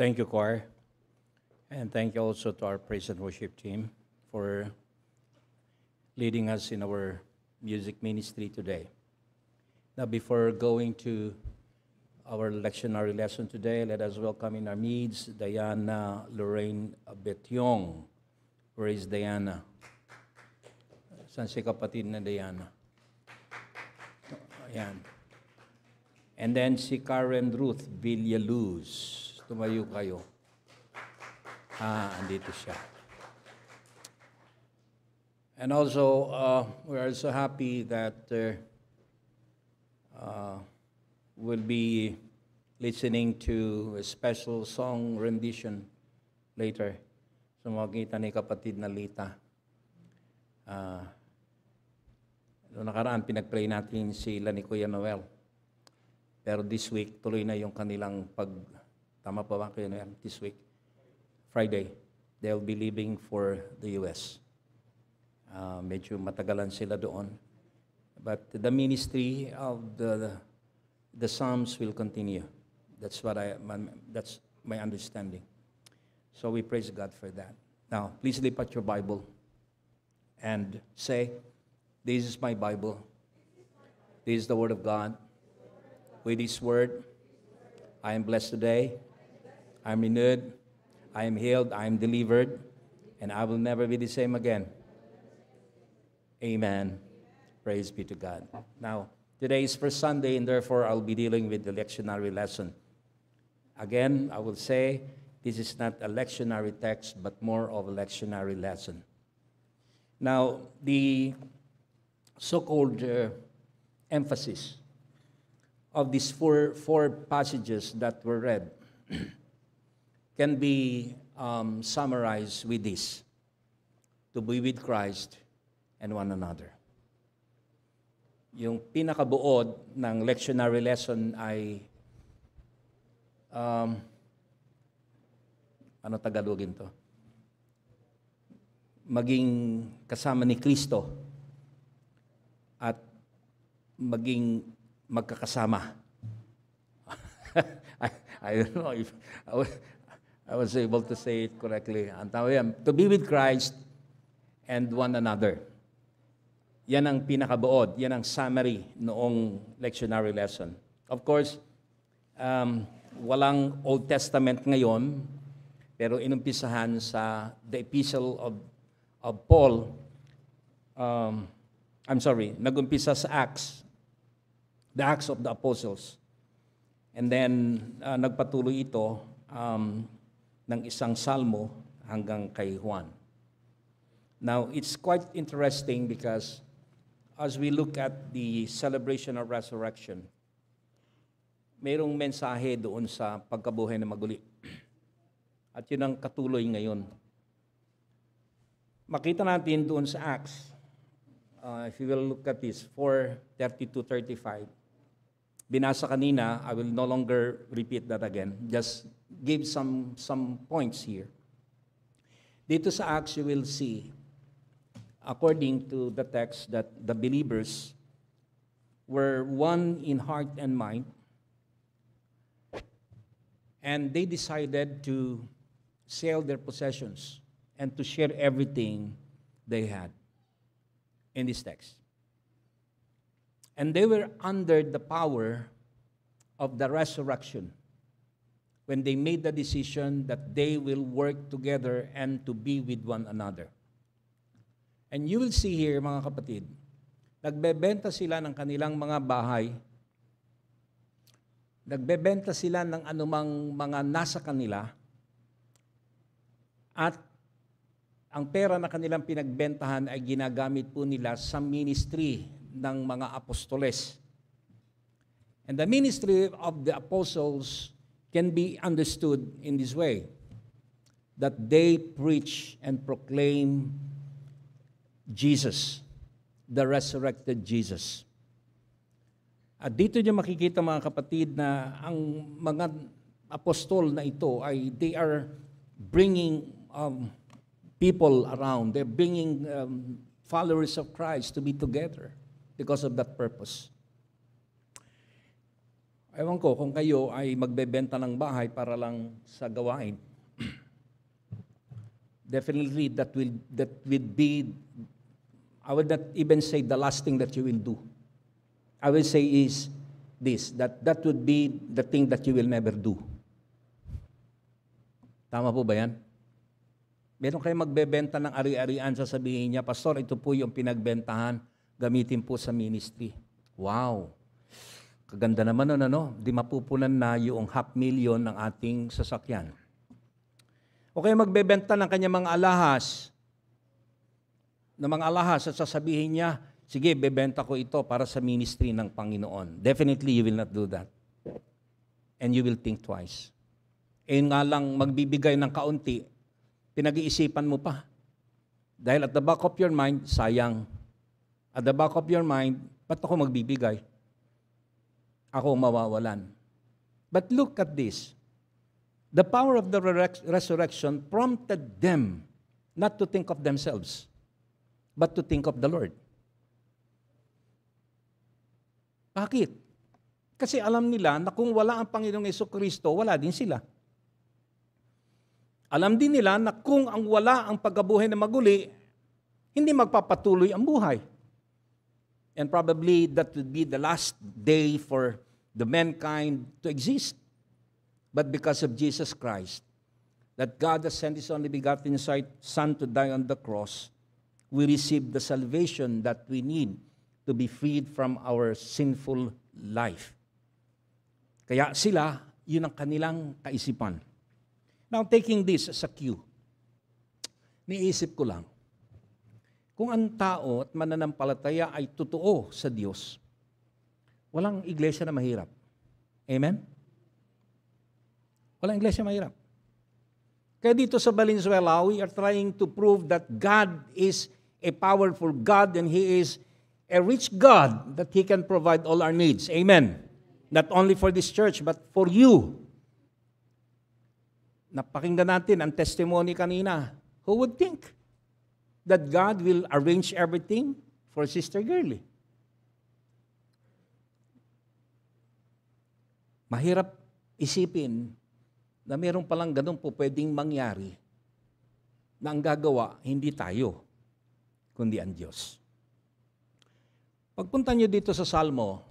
Thank you, choir. And thank you also to our praise and worship team for leading us in our music ministry today. Now, before going to our lectionary lesson today, let us welcome in our midst Diana Lorraine Betyong. Where is Diana? Saan si kapatid na Diana? Ayan. And then si Karen Ruth Villaluz. Tumayo kayo. Andito siya. And also, we are so happy that we'll be listening to a special song rendition later. So makikita ni kapatid na Lita. Noong nakaraan, pinag-play natin sila ni Kuya Noel. Pero this week, tuloy na yung kanilang tama pa ba Kuya Noel? This week, Friday, they'll be leaving for the US. Medyo matagalan sila doon. But the ministry of the Psalms will continue. That's my understanding. So we praise God for that. Now, please lift up your Bible and say, "This is my Bible. This is the Word of God. With this Word, I am blessed today. I am renewed. I am healed. I am delivered. And I will never be the same again." Amen. Praise be to God. Now, today is first Sunday, and therefore I'll be dealing with the lectionary lesson. Again, I will say, this is not a lectionary text, but more of a lectionary lesson. Now, the so-called emphasis of these four passages that were read can be summarized with this: to be with Christ and one another. Yung pinakabuod ng lectionary lesson ay ano Tagalogin to? Maging kasama ni Kristo at maging magkakasama. I don't know if I was able to say it correctly. To be with Christ and one another. Yan ang pinakabuod. Yan ang summary noong lectionary lesson. Of course, walang Old Testament ngayon, pero inumpisahan sa the epistle of Paul, nag-umpisa sa Acts, the Acts of the Apostles. And then, nagpatuloy ito ng isang salmo hanggang kay Juan. Now, it's quite interesting because as we look at the celebration of resurrection, mayroong mensahe doon sa pagkabuhay na maguli. At yun ang katuloy ngayon. Makita natin doon sa Acts, if you will look at this, 4:30-35. Binasa kanina, I will no longer repeat that again. Just give some points here. Dito sa Acts, you will see, according to the text, that the believers were one in heart and mind, and they decided to sell their possessions and to share everything they had in this text. And they were under the power of the resurrection when they made the decision that they will work together and to be with one another. And you will see here, mga kapatid, nagbebenta sila ng kanilang mga bahay, nagbebenta sila ng anumang mga nasa kanila, at ang pera na kanilang pinagbentahan ay ginagamit po nila sa ministry ng mga apostoles. And the ministry of the apostles can be understood in this way, that they preach and proclaim Jesus, the resurrected Jesus. At dito niyo makikita mga kapatid na ang mga apostol na ito ay they are bringing people around. They're bringing followers of Christ to be together because of that purpose. Ewan ko kung kayo ay magbebenta ng bahay para lang sa gawain. Definitely that will be, I would not even say the last thing that you will do. I will say is this, that would be the thing that you will never do. Tama po ba yan? Meron kayo magbebenta ng ari-arian, sasabihin niya, Pastor, ito po yung pinagbentahan, gamitin po sa ministry. Wow! Kaganda naman nun, ano? Di mapupunan na yung 500,000 ng ating sasakyan. O kaya magbebenta ng kanyang mga alahas at sasabihin niya, sige, bebenta ko ito para sa ministry ng Panginoon. Definitely, you will not do that. And you will think twice. Eh nga lang, magbibigay ng kaunti, pinag-iisipan mo pa. Dahil at the back of your mind, sayang. At the back of your mind, ba't ako magbibigay? Ako mawawalan. But look at this. The power of the resurrection prompted them not to think of themselves, but to think of the Lord. Bakit? Kasi alam nila na kung wala ang Panginoong Jesucristo, wala din sila. Alam din nila na kung ang wala ang pagkabuhay na maguli, hindi magpapatuloy ang buhay. And probably that would be the last day for the mankind to exist. But because of Jesus Christ, that God has sent His only begotten Son to die on the cross, we receive the salvation that we need to be freed from our sinful life. Kaya sila, yun ang kanilang kaisipan. Now, taking this as a cue, niisip ko lang, kung ang tao at mananampalataya ay totoo sa Diyos, walang iglesia na mahirap. Amen? Walang iglesia mahirap. Kaya dito sa Valenzuela, we are trying to prove that God is a powerful God and He is a rich God that He can provide all our needs. Amen? Not only for this church, but for you. Napakinggan natin ang testimony kanina. Who would think that God will arrange everything for Sister Girlie? Mahirap isipin na meron palang ganun po pwedeng mangyari na ang gagawa, hindi tayo, kundi ang Diyos. Pagpunta nyo dito sa Salmo,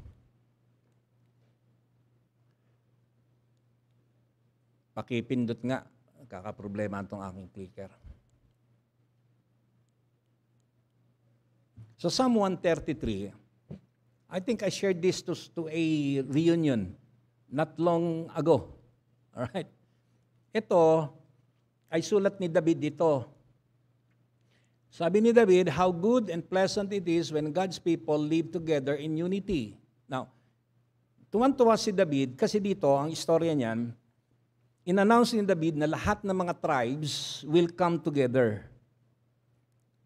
pakipindot nga, kakaproblema itong aking clicker. So Psalm 133, I think I shared this to a reunion not long ago. Alright? Ito ay sulat ni David dito. Sabi ni David, how good and pleasant it is when God's people live together in unity. Now, tuwan-tuwa si David kasi dito, ang istorya niyan, in-announce ni David na lahat ng mga tribes will come together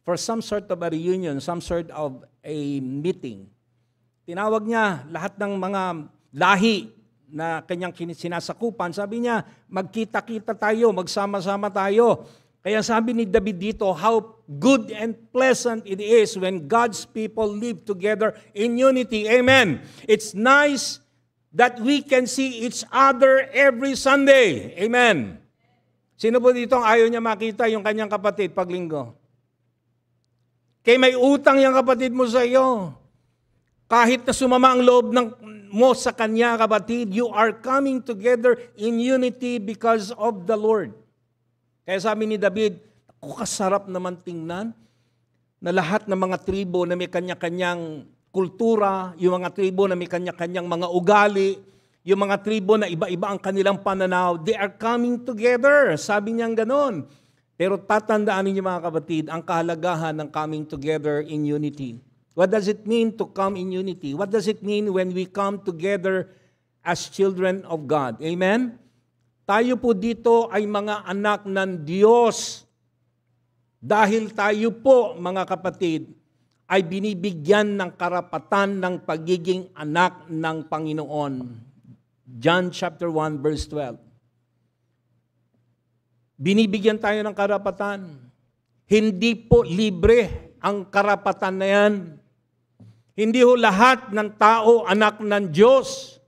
for some sort of a reunion, some sort of a meeting. Tinawag niya lahat ng mga lahi na kanyang sinasakupan, sabi niya, magkita-kita tayo, magsama-sama tayo. Kaya sabi ni David dito, how good and pleasant it is when God's people live together in unity. Amen. It's nice that we can see each other every Sunday. Amen. Sino po dito ang ayaw niya makita yung kanyang kapatid pag linggo? Kaya may utang yung kapatid mo sa iyo. Kahit na sumama ang loob mo sa kanya, kapatid, you are coming together in unity because of the Lord. Kaya sabi ni David, kasarap naman tingnan na lahat ng mga tribo na may kanya-kanyang kultura, yung mga tribo na may kanya-kanyang mga ugali, yung mga tribo na iba-iba ang kanilang pananaw, they are coming together. Sabi niyang ganon. Pero tatandaan niyo mga kapatid, ang kahalagahan ng coming together in unity. What does it mean to come in unity? What does it mean when we come together as children of God? Amen? Tayo po dito ay mga anak ng Diyos. Dahil tayo po, mga kapatid, ay binibigyan ng karapatan ng pagiging anak ng Panginoon. John chapter 1 verse 12. Binibigyan tayo ng karapatan. Hindi po libre ang karapatan na yan. Hindi ho lahat ng tao anak ng Diyos.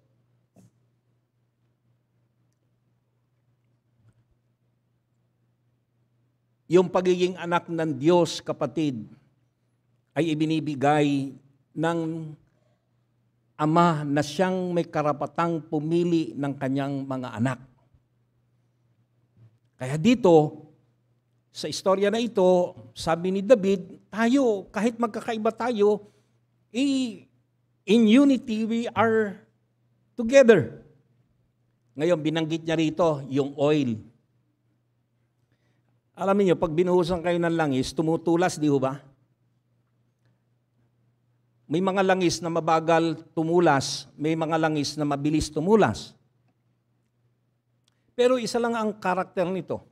Yung pagiging anak ng Diyos, kapatid, ay ibinibigay ng Ama na siyang may karapatang pumili ng kanyang mga anak. Kaya dito, sa istorya na ito, sabi ni David, tayo, kahit magkakaiba tayo, in unity we are together. Ngayon, binanggit niya rito yung oil. Alam niyo, pag binuhusan kayo ng langis, tumutulas, di ba? May mga langis na mabagal tumulas, may mga langis na mabilis tumulas. Pero isa lang ang karakter nito.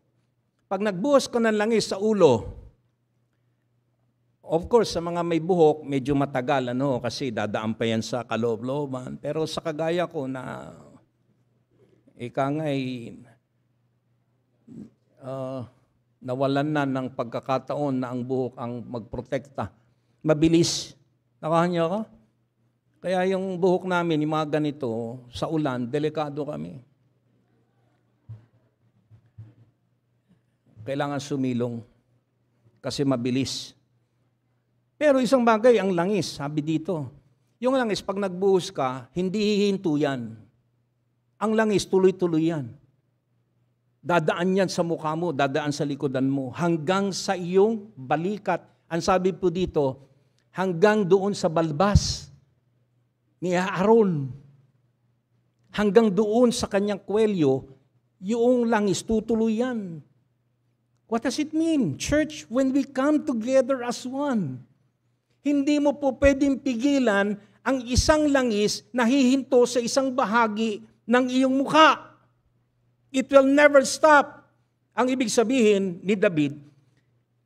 Pag nagbuhos ko ng langis sa ulo, of course, sa mga may buhok, medyo matagal, kasi dadaan pa yan sa kaloob-looban. Pero sa kagaya ko na, nawalan na ng pagkakataon na ang buhok ang magprotekta, mabilis. Nakahan niyo ako? Kaya yung buhok namin, yung mga ganito, sa ulan, delikado kami. Kailangan sumilong kasi mabilis. Pero isang bagay, ang langis, sabi dito. Yung langis, pag nagbuhos ka, hindi hihinto yan. Ang langis, tuloy-tuloy yan. Dadaan yan sa mukha mo, dadaan sa likodan mo, hanggang sa iyong balikat. Ang sabi po dito, hanggang doon sa balbas ni Aaron. Hanggang doon sa kanyang kwelyo, yung langis, tutuloy yan. What does it mean? Church, when we come together as one, hindi mo po pwedeng pigilan ang isang langis na hihinto sa isang bahagi ng iyong mukha. It will never stop. Ang ibig sabihin ni David,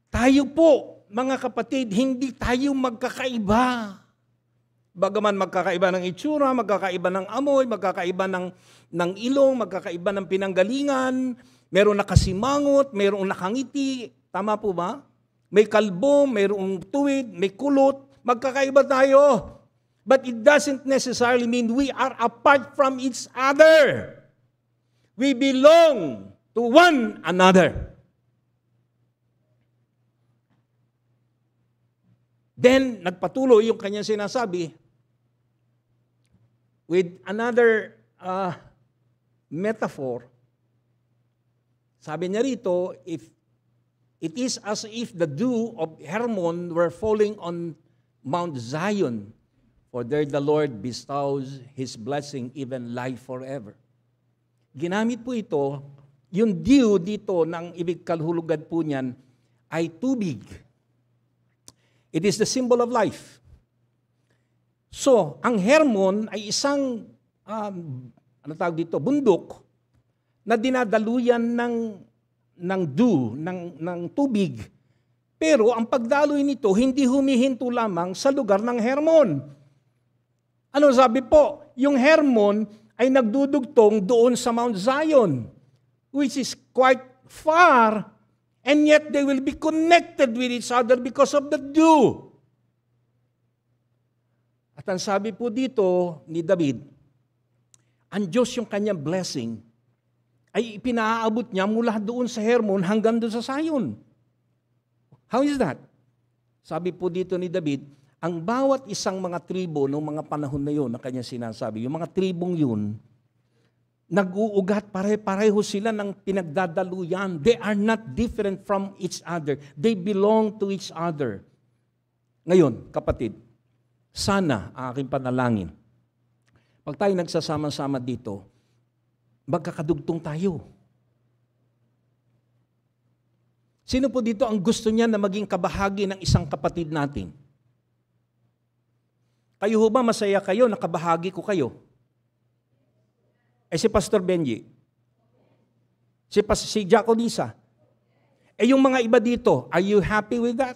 tayo po, mga kapatid, hindi tayo magkakaiba. Bagaman magkakaiba ng itsura, magkakaiba ng amoy, magkakaiba ng ilong, magkakaiba ng pinanggalingan, meron nakasimangot, meron nakangiti, tama po ba? May kalbo, mayroong tuwid, may kulot, magkakaiba tayo. But it doesn't necessarily mean we are apart from each other. We belong to one another. Then, nagpatuloy yung kanyang sinasabi with another metaphor. Sabi niya rito, if it is as if the dew of Hermon were falling on Mount Zion, for there the Lord bestows His blessing, even life forever. Ginamit po ito, yung dew dito ng ibig kalhulugan po niyan ay tubig. It is the symbol of life. So, ang Hermon ay isang, bundok na dinadaluyan ng dew, ng tubig. Pero ang pagdaloy nito, hindi humihinto lamang sa lugar ng Hermon. Ano sabi po? Yung Hermon ay nagdudugtong doon sa Mount Zion, which is quite far. And yet they will be connected with each other because of the dew. At ang sabi po dito ni David, ang Diyos yung kanyang blessing ay ipinaabot niya mula doon sa Hermon hanggang doon sa Zion. How is that? Sabi po dito ni David, ang bawat isang mga tribo noong mga panahon na yun na kanyang sinasabi, yung mga tribong yun, nag-uugat, pare-pareho sila ng pinagdadaluyan. They are not different from each other. They belong to each other. Ngayon, kapatid, sana aking panalangin, pag tayo nagsasama-sama dito, magkakadugtong tayo. Sino po dito ang gusto niya na maging kabahagi ng isang kapatid natin? Kayo ho ba masaya kayo na kabahagi ko kayo? Si Pastor Benji, si Jaco Lisa, yung mga iba dito, are you happy with that?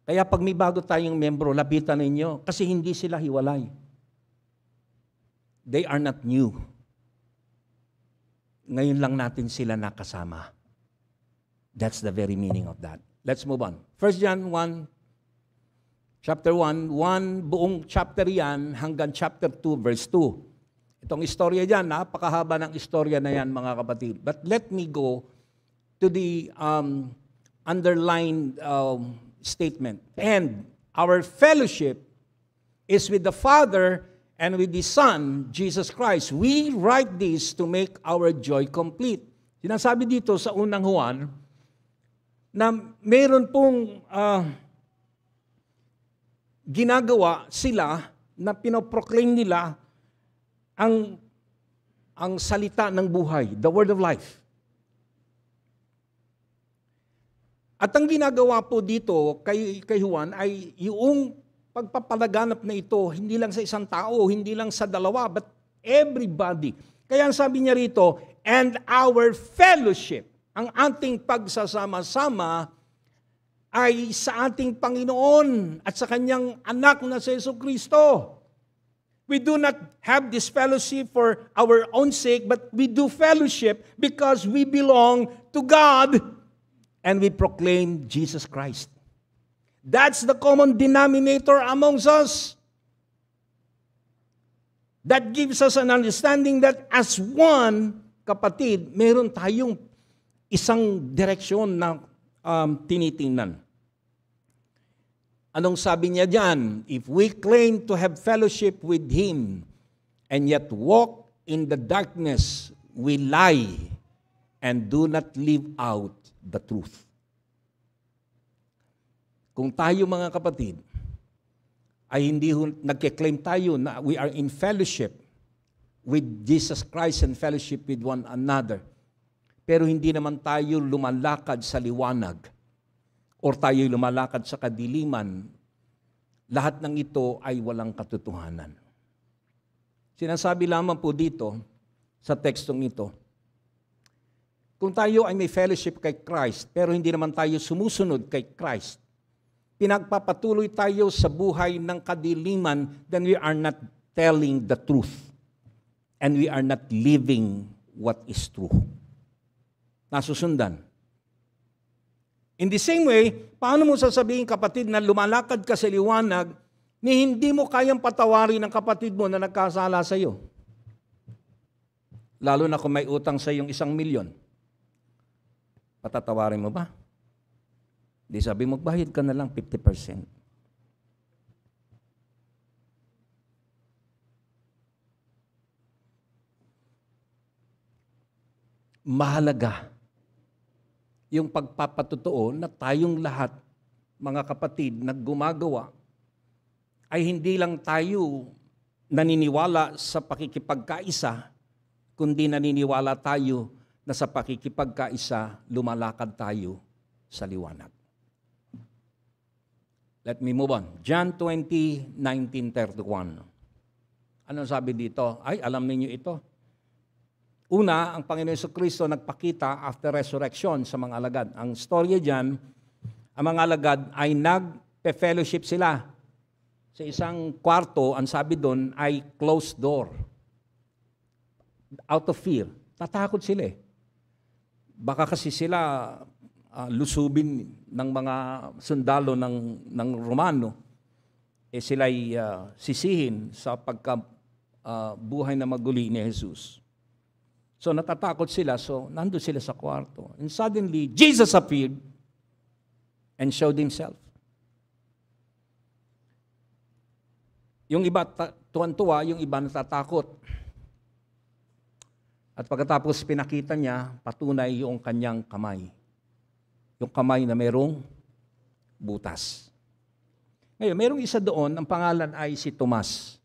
Kaya pag may bago tayong membro, lapitan ninyo kasi hindi sila hiwalay. They are not new. Ngayon lang natin sila nakasama. That's the very meaning of that. Let's move on. 1 John 1, chapter 1, buong chapter yan hanggang chapter 2, verse 2. Itong istorya dyan, napakahaba ng istorya na yan, mga kapatid. But let me go to the underlined statement. And our fellowship is with the Father and with the Son, Jesus Christ. We write this to make our joy complete. Sinasabi dito sa unang Juan na meron pong ginagawa sila na pinoproclaim nila ang salita ng buhay, the word of life. At ang ginagawa po dito kay Juan ay yung pagpapalaganap na ito, hindi lang sa isang tao, hindi lang sa dalawa, but everybody. Kaya ang sabi niya rito, and our fellowship, ang ating pagsasama-sama ay sa ating Panginoon at sa Kanyang anak na si Jesucristo. We do not have this fellowship for our own sake, but we do fellowship because we belong to God and we proclaim Jesus Christ. That's the common denominator amongst us. That gives us an understanding that as one, kapatid, meron tayong isang direksyon na tinitingnan. Anong sabi niya diyan? If we claim to have fellowship with Him and yet walk in the darkness, we lie and do not live out the truth. Kung tayo mga kapatid ay hindi nagke-claim tayo na we are in fellowship with Jesus Christ and fellowship with one another, pero hindi naman tayo lumalakad sa liwanag or tayo lumalakad sa kadiliman, lahat ng ito ay walang katotohanan. Sinasabi lamang po dito sa tekstong ito, kung tayo ay may fellowship kay Christ, pero hindi naman tayo sumusunod kay Christ, pinagpapatuloy tayo sa buhay ng kadiliman, then we are not telling the truth. And we are not living what is true. Nasusundan. In the same way, paano mo sasabihin, kapatid, na lumalakad ka sa liwanag, ni hindi mo kayang patawarin ng kapatid mo na nagkasala sa iyo? Lalo na kung may utang sa iyong 1,000,000. Patatawarin mo ba? Di sabi, magbayad ka na lang 50%. Mahalaga yung pagpapatotoo na tayong lahat, mga kapatid, na gumagawa, ay hindi lang tayo naniniwala sa pakikipagkaisa, kundi naniniwala tayo na sa pakikipagkaisa, lumalakad tayo sa liwanag. Let me move on. John 20:19-31. Ano sabi dito? Ay, alam niyo ito. Una, ang Panginoon Jesucristo nagpakita after resurrection sa mga alagad. Ang storya dyan, ang mga alagad ay nagpe-fellowship sila. Sa isang kwarto, ang sabi doon ay closed door. Out of fear. Tatakot sila eh. Baka kasi sila lusubin ng mga sundalo ng Romano, sila'y sisihin sa pagkabuhay na maguli ni Jesus. So natatakot sila, so nandun sila sa kwarto. And suddenly, Jesus appeared and showed Himself. Yung iba tuwan-tuwa, yung iba natatakot. At pagkatapos pinakita niya, patunay yung kanyang kamay. Yung kamay na merong butas. Ngayon, merong isa doon, ang pangalan ay si Tomas.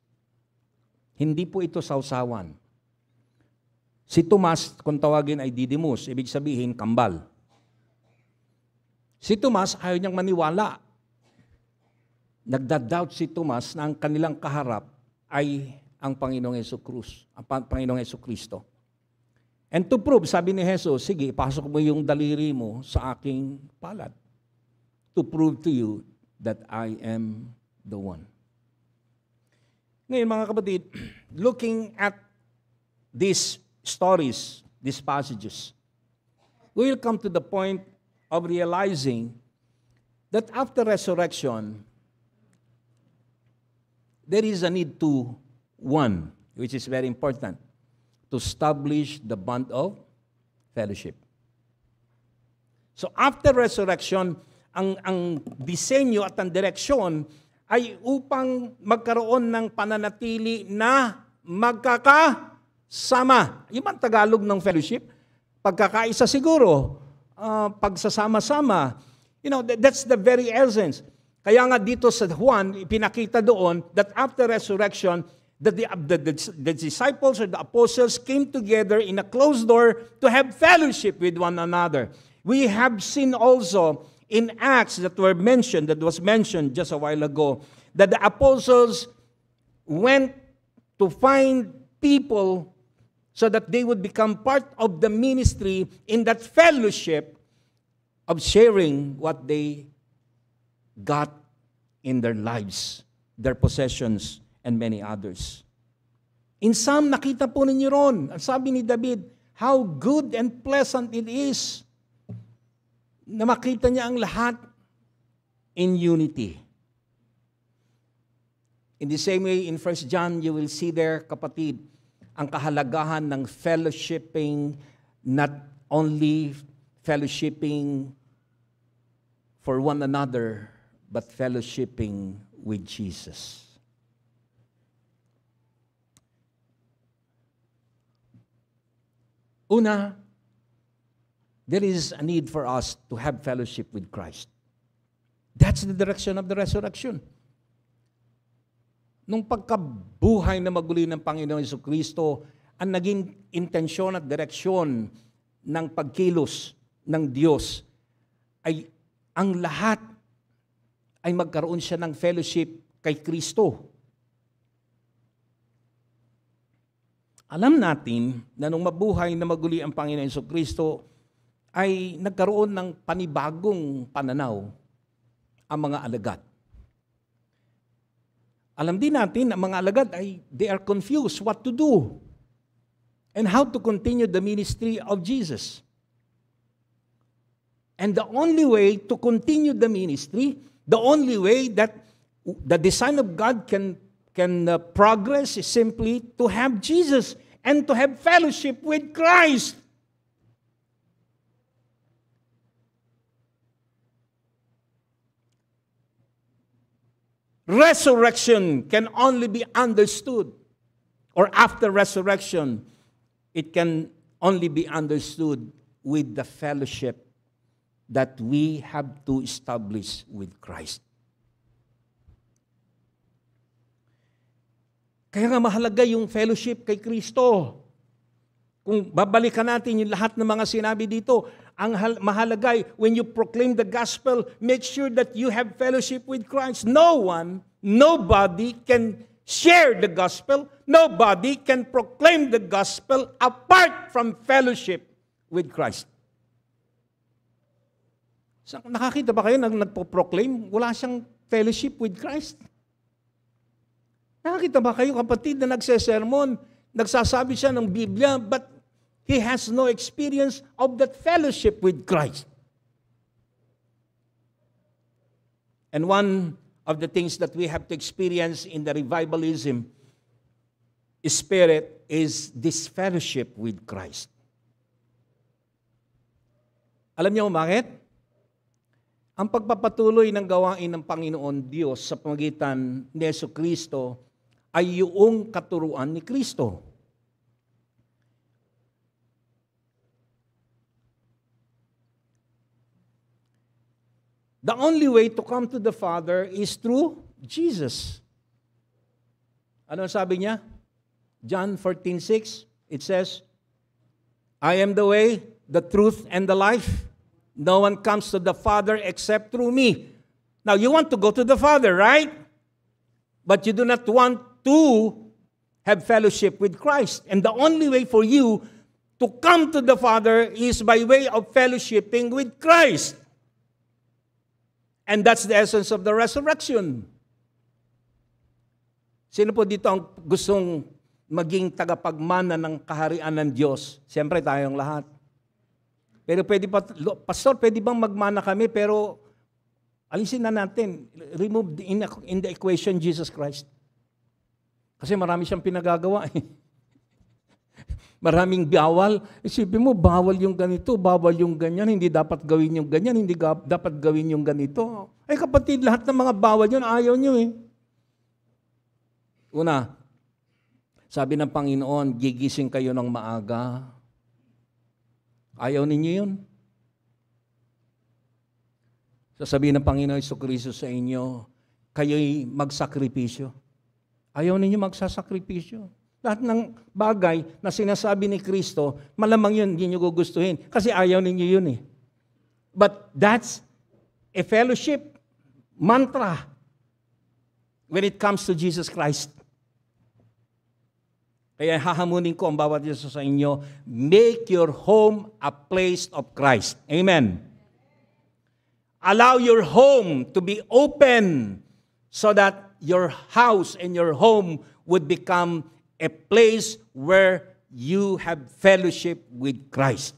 Hindi po ito sausawan. Si Tomas, kung tawagin ay Didymus, ibig sabihin, kambal. Si Tomas, ayaw niyang maniwala. Nagda-doubt si Tomas na ang kanilang kaharap ay ang Panginoong Jesucristo, ang Panginoong Jesucristo. And to prove, sabi ni Jesus, sige, pasok mo yung daliri mo sa aking palad to prove to you that I am the one. Ngayon, mga kapatid, looking at these stories, these passages, we will come to the point of realizing that after resurrection, there is a need to one, which is very important, to establish the bond of fellowship. So after resurrection, ang disenyo at ang direksyon ay upang magkaroon ng pananatili na magkakasama. Yung ang Tagalog ng fellowship, pagkakaisa siguro, pagsasama-sama. That's the very essence. Kaya nga dito sa Juan, ipinakita doon that after resurrection, the disciples or the apostles came together in a closed door to have fellowship with one another. We have seen also in Acts that was mentioned just a while ago, that the apostles went to find people so that they would become part of the ministry in that fellowship of sharing what they got in their lives, their possessions, and many others. In Psalm, nakita po ninyo ron, ang sabi ni David, how good and pleasant it is na makita niya ang lahat in unity. In the same way, in 1 John, you will see there, kapatid, ang kahalagahan ng fellowshipping, not only fellowshipping for one another, but fellowshipping with Jesus. Una, there is a need for us to have fellowship with Christ. That's the direction of the resurrection. Nung pagkabuhay na maguli ng Panginoon Jesucristo, ang naging intensyon at direksyon ng pagkilos ng Diyos ay ang lahat ay magkaroon siya ng fellowship kay Kristo. Alam natin na nung mabuhay na maguli ang Panginoon Jesucristo, ay nagkaroon ng panibagong pananaw ang mga alagad. Alam din natin ang mga alagad ay they are confused what to do and how to continue the ministry of Jesus. And the only way to continue the ministry, the only way that the design of God can progress is simply to have Jesus and to have fellowship with Christ. Resurrection can only be understood, or after resurrection, it can only be understood with the fellowship that we have to establish with Christ. Kaya nga mahalaga yung fellowship kay Kristo. Kung babalikan natin yung lahat ng mga sinabi dito, ang mahalaga ay when you proclaim the gospel, make sure that you have fellowship with Christ. Nobody can share the gospel, nobody can proclaim the gospel apart from fellowship with Christ. So, nakakita ba kayo nang nagpo-proclaim? Wala siyang fellowship with Christ. Nakakita ba kayo, kapatid, na nagsesermon, nagsasabi siya ng Biblia, but he has no experience of that fellowship with Christ. And one of the things that we have to experience in the revivalism spirit is this fellowship with Christ. Alam niyo kung bakit? Ang pagpapatuloy ng gawain ng Panginoon Diyos sa pamagitan ni Jesucristo ay yung katuruan ni Kristo. The only way to come to the Father is through Jesus. Ano sabi niya? John 14:6, it says, I am the way, the truth, and the life. No one comes to the Father except through me. Now, you want to go to the Father, right? But you do not want to have fellowship with Christ. And the only way for you to come to the Father is by way of fellowshipping with Christ. And that's the essence of the resurrection. Sino po dito ang gustong maging tagapagmana ng kaharian ng Diyos? Siyempre tayong lahat. Pero pwede pa, Pastor, pwede bang magmana kami pero alisin na natin, remove in the equation Jesus Christ. Kasi marami siyang pinagagawa. Maraming bawal. Isipin mo, bawal yung ganito, bawal yung ganyan, hindi dapat gawin yung ganyan, hindi dapat gawin yung ganito. Ay kapatid, lahat ng mga bawal yun, ayaw nyo eh. Una, sabi ng Panginoon, gigising kayo ng maaga. Ayaw ninyo yun. Sasabihin ng Panginoon Jesucristo sa inyo, kayo'y magsakripisyo. Ayaw ninyo magsasakripisyo. Lahat ng bagay na sinasabi ni Kristo, malamang yun, hindi nyo gugustuhin. Kasi ayaw ninyo yun eh. But that's a fellowship mantra when it comes to Jesus Christ. Kaya hahamunin ko ang bawat isa sa inyo, make your home a place of Christ. Amen. Allow your home to be open so that your house and your home would become a place where you have fellowship with Christ.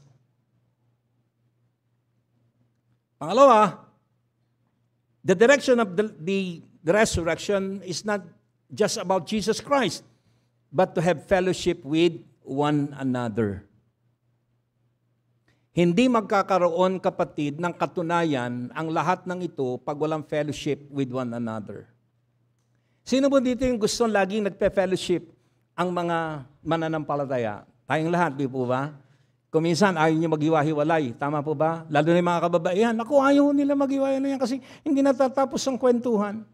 Pangalawa, the direction of the resurrection is not just about Jesus Christ, but to have fellowship with one another. Hindi magkakaroon, kapatid, ng katunayan ang lahat ng ito pag walang fellowship with one another. Sino po dito yung gustong laging nagpe-fellowship? Ang mga mananampalataya. Tayong lahat, di po ba? Kung minsan ayaw nyo maghiwa-hiwalay. Tama po ba? Lalo na yung mga kababaihan. Ako, ayaw nila maghiwa-hiwalay kasi hindi natatapos ang kwentuhan.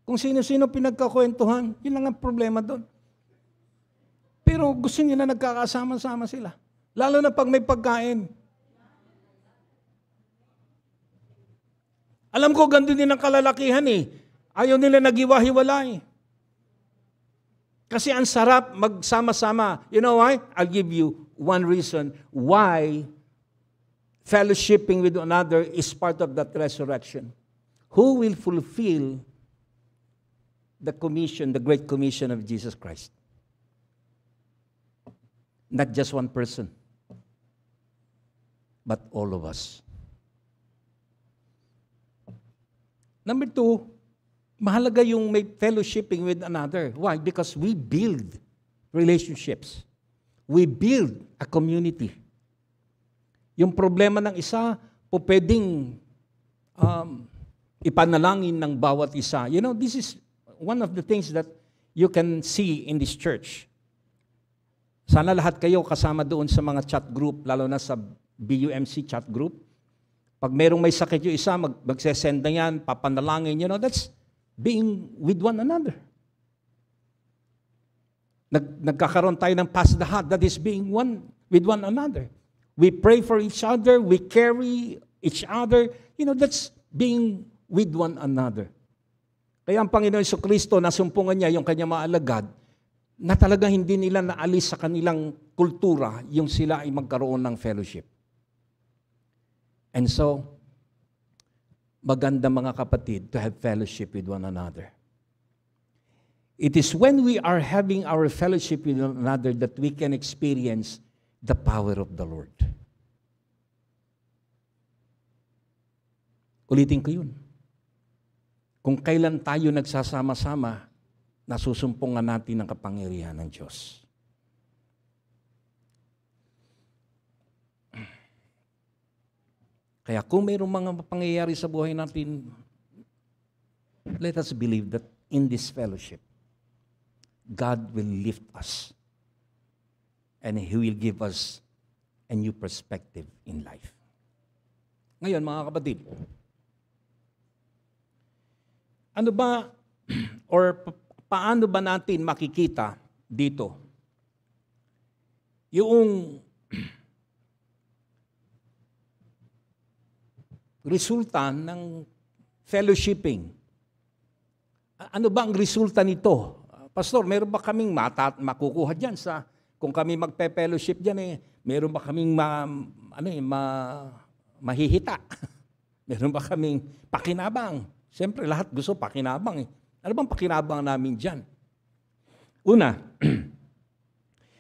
Kung sino-sino pinagkakwentuhan, yun lang ang problema doon. Pero gusto nila nagkakasama-sama sila. Lalo na pag may pagkain. Alam ko, ganito din ang kalalakihan eh. Ayaw nila naghiwa-hiwalay. Kasi ang sarap magsama-sama. You know why? I'll give you one reason why fellowshipping with one another is part of that resurrection. Who will fulfill the commission, the great commission of Jesus Christ? Not just one person, but all of us. Number two, mahalaga yung may fellowshipping with another. Why? Because we build relationships. We build a community. Yung problema ng isa, po pwedeng ipanalangin ng bawat isa. You know, this is one of the things that you can see in this church. Sana lahat kayo kasama doon sa mga chat group, lalo na sa BUMC chat group. Pag merong may sakit yung isa, magsesend na yan, papanalangin, you know, that's being with one another. Nagkakaroon tayo ng pass the hat, that is being one with one another. We pray for each other, we carry each other, you know, that's being with one another. Kaya ang Panginoon Jesucristo, nasumpungan niya yung kanyang mga alagad, na talaga hindi nila naalis sa kanilang kultura yung sila ay magkaroon ng fellowship. And so, maganda mga kapatid to have fellowship with one another. It is when we are having our fellowship with one another that we can experience the power of the Lord. Ulitin ko yun. Kung kailan tayo nagsasama-sama, nasusumpungan natin ang kapangyarihan ng Diyos. Kaya kung mayroong mga pangyayari sa buhay natin, let us believe that in this fellowship, God will lift us and He will give us a new perspective in life. Ngayon, mga kapatid, ano ba or paano ba natin makikita dito yung resulta ng fellowshipping? Ano ba ang resulta nito? Pastor, meron ba kaming makukuha dyan sa, kung kami magpe-fellowship dyan eh, meron ba kaming mahihita? Meron ba kaming pakinabang? Siyempre, lahat gusto pakinabang eh. Ano bang pakinabang namin dyan? Una,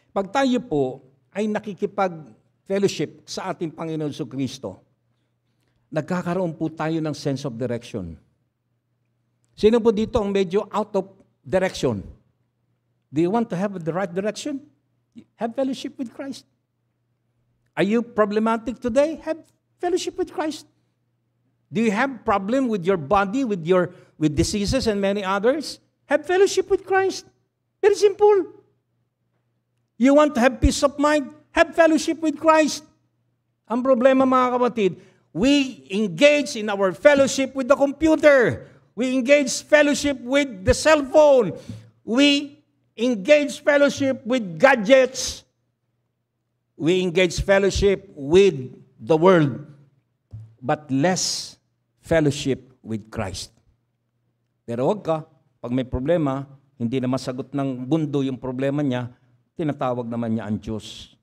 pag tayo po ay nakikipag-fellowship sa ating Panginoon Jesucristo, nagkakaroon po tayo ng sense of direction. Sino po dito ang medyo out of direction? Do you want to have the right direction? Have fellowship with Christ. Are you problematic today? Have fellowship with Christ. Do you have problem with your body, with diseases and many others? Have fellowship with Christ. Very simple. You want to have peace of mind? Have fellowship with Christ. Ang problema, mga kapatid, we engage in our fellowship with the computer. We engage fellowship with the cell phone. We engage fellowship with gadgets. We engage fellowship with the world, but less fellowship with Christ. Pero wag ka, pag may problema, hindi na masagot ng mundo yung problema niya, tinatawag naman niya ang Diyos.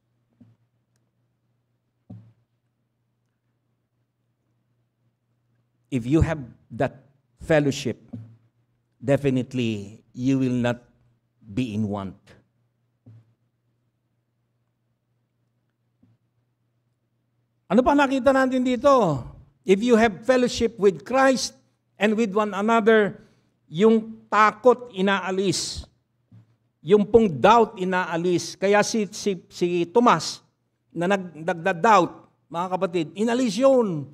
If you have that fellowship, definitely you will not be in want. Ano pa nakita natin dito? If you have fellowship with Christ and with one another, yung takot inaalis. Yung pong doubt inaalis. Kaya si Tomas na nagda-doubt, mga kapatid, inalis yun.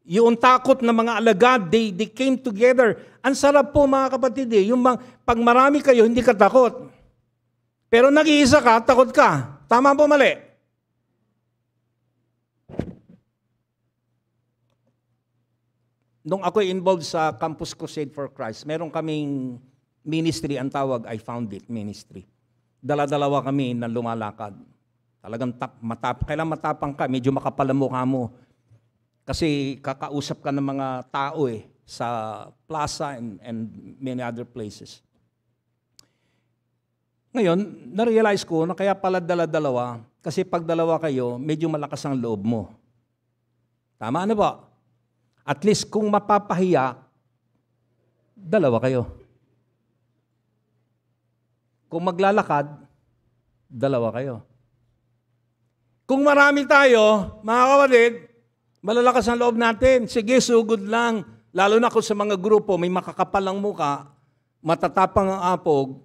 Yung takot na mga alagad, they came together. Ang sarap po, mga kapatid, yung pag marami kayo, hindi ka takot. Pero nag-iisa ka, takot ka. Tama po, mali? Nung ako'y involved sa Campus Crusade for Christ, meron kaming ministry, ang tawag, I Found It Ministry. Dala-dalawa kami na lumalakad. Talagang kailan matapang ka, medyo makapal ang mukha mo. Kasi kakausap ka ng mga tao sa plaza and many other places. Ngayon, na-realize ko na kaya pala dala-dalawa, kasi pag dalawa kayo, medyo malakas ang loob mo. Tama na ba? At least kung mapapahiya, dalawa kayo. Kung maglalakad, dalawa kayo. Kung marami tayo, mga kapatid, malalakas ang loob natin. Sige, sugod lang. Lalo na kung sa mga grupo, may makakapal ang muka, matatapang ang apog.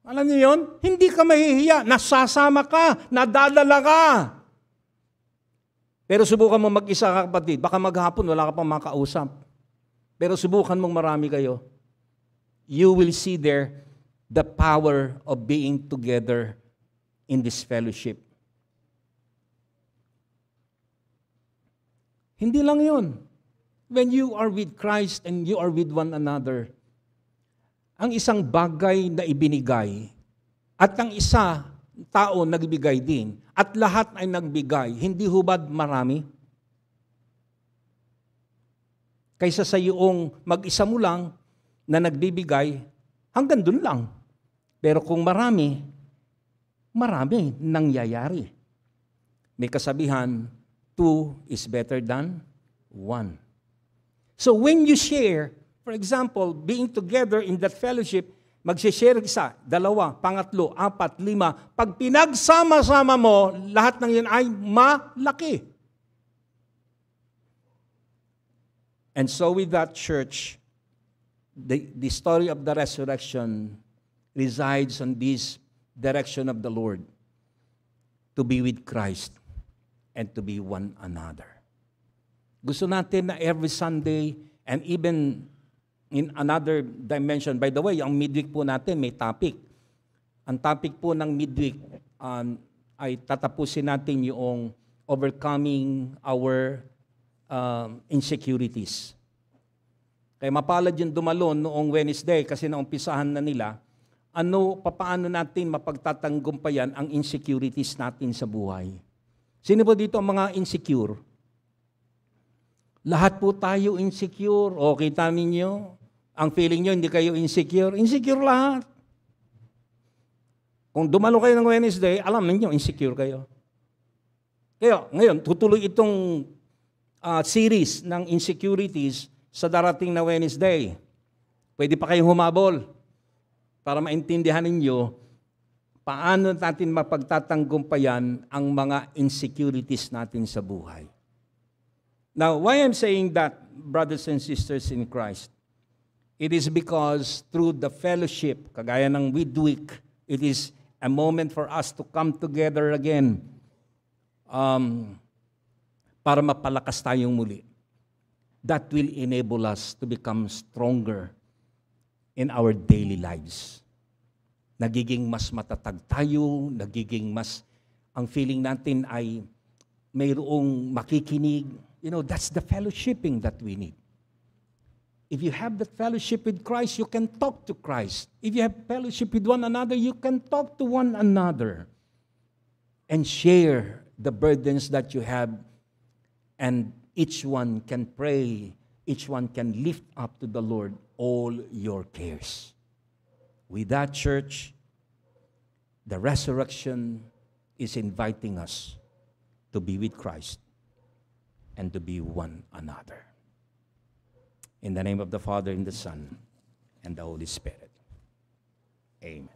Alam niyo yun? Hindi ka mahihiya. Nasasama ka. Nadadala ka. Pero subukan mo mag-isa ka, kapatid. Baka maghapon, wala ka pang makausap. Pero subukan mong marami kayo. You will see there the power of being together in this fellowship. Hindi lang yun. When you are with Christ and you are with one another, ang isang bagay na ibinigay at ang isa tao nagbigay din at lahat ay nagbigay, hindi hubad marami? Kaysa sa iyong mag-isa mo lang na nagbibigay, hanggang dun lang. Pero kung marami, marami nangyayari. May kasabihan, 2 is better than 1. So when you share, for example, being together in that fellowship, mag-share isa, dalawa, pangatlo, apat, lima. Pag pinagsama-sama mo, lahat ng yun ay malaki. And so with that church, the story of the resurrection resides on this direction of the Lord, to be with Christ and to be one another. Gusto natin na every Sunday and even in another dimension. By the way, ang midweek po natin may topic. Ang topic po ng midweek ay tatapusin natin yung overcoming our insecurities. Kaya mapalad yung dumalon noong Wednesday kasi naumpisahan na nila, papaano natin mapagtatanggumpayan ang insecurities natin sa buhay. Sino po dito ang mga insecure? Lahat po tayo insecure. O kita ninyo, ang feeling nyo hindi kayo insecure. Insecure lahat. Kung dumalo kayo ng Wednesday, alam ninyo, insecure kayo. Kaya ngayon, tutuloy itong series ng insecurities sa darating na Wednesday. Pwede pa kayong humabol para maintindihan ninyo paano natin mapagtatanggumpayan ang mga insecurities natin sa buhay. Now, why I'm saying that, brothers and sisters in Christ, it is because through the fellowship, kagaya ng midweek, it is a moment for us to come together again para mapalakas tayong muli. That will enable us to become stronger in our daily lives. Nagiging mas matatag tayo, ang feeling natin ay mayroong makikinig. You know, that's the fellowshipping that we need. If you have that fellowship with Christ, you can talk to Christ. If you have fellowship with one another, you can talk to one another and share the burdens that you have, and each one can pray, each one can lift up to the Lord all your cares. With that, church, the resurrection is inviting us to be with Christ and to be one another. In the name of the Father, and the Son, and the Holy Spirit. Amen.